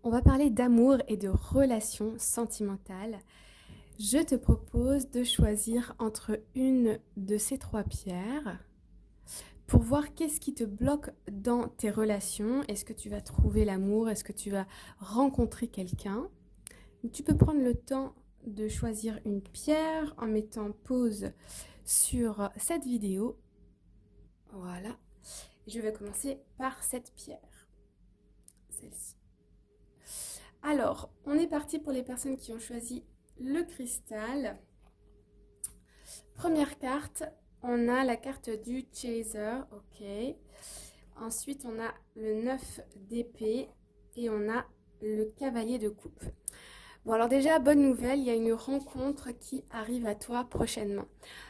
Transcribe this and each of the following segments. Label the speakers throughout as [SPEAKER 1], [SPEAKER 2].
[SPEAKER 1] On va parler d'amour et de relations sentimentales. Je te propose de choisir entre une de ces trois pierres pour voir qu'est-ce qui te bloque dans tes relations. Est-ce que tu vas trouver l'amour? Est-ce que tu vas rencontrer quelqu'un? Tu peux prendre le temps de choisir une pierre en mettant pause sur cette vidéo. Voilà. Je vais commencer par cette pierre, celle-ci. Alors, on est parti pour les personnes qui ont choisi le cristal. Première carte, on a la carte du Chaser, ok. Ensuite, on a le 9 d'épée et on a le cavalier de coupe. Bon, alors déjà, bonne nouvelle, il y a une rencontre qui arrive à toi prochainement.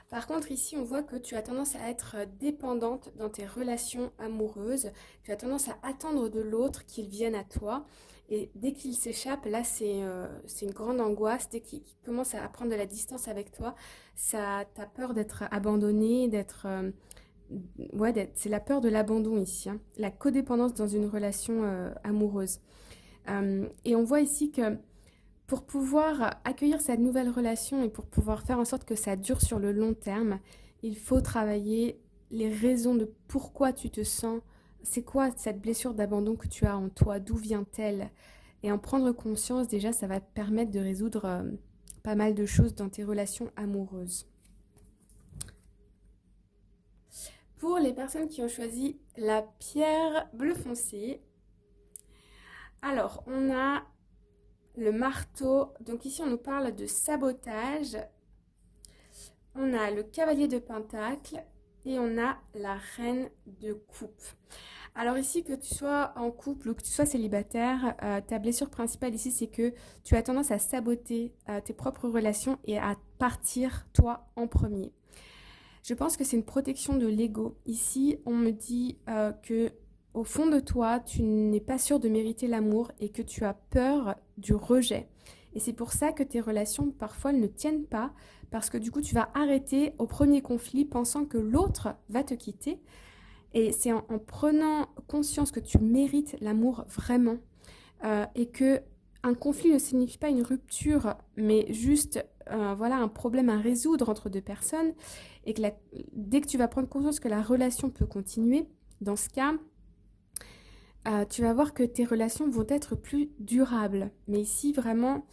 [SPEAKER 1] Par contre, ici, on voit que tu as tendance à être dépendante dans tes relations amoureuses. Tu as tendance à attendre de l'autre qu'il vienne à toi. Et dès qu'il s'échappe, là, c'est une grande angoisse. Dès qu'il commence à prendre de la distance avec toi, ça, t'as peur d'être abandonné, c'est la peur de l'abandon ici, hein. La codépendance dans une relation amoureuse. Et on voit ici que pour pouvoir accueillir cette nouvelle relation et pour pouvoir faire en sorte que ça dure sur le long terme, il faut travailler les raisons de pourquoi tu te sens, c'est quoi cette blessure d'abandon que tu as en toi, d'où vient-elle? Et en prendre conscience, déjà, ça va te permettre de résoudre pas mal de choses dans tes relations amoureuses. Pour les personnes qui ont choisi la pierre bleu foncé, alors on a le marteau. Donc ici, on nous parle de sabotage. On a le cavalier de pentacle et on a la reine de coupe. Alors ici, que tu sois en couple ou que tu sois célibataire, ta blessure principale ici, c'est que tu as tendance à saboter tes propres relations et à partir toi en premier. Je pense que c'est une protection de l'ego. Ici, on me dit que au fond de toi, tu n'es pas sûr de mériter l'amour et que tu as peur du rejet. Et c'est pour ça que tes relations, parfois, elles ne tiennent pas, parce que du coup, tu vas arrêter au premier conflit pensant que l'autre va te quitter. Et c'est en prenant conscience que tu mérites l'amour vraiment et que un conflit ne signifie pas une rupture, mais juste voilà, un problème à résoudre entre deux personnes, et que dès que tu vas prendre conscience que la relation peut continuer, dans ce cas, tu vas voir que tes relations vont être plus durables. Mais ici, vraiment,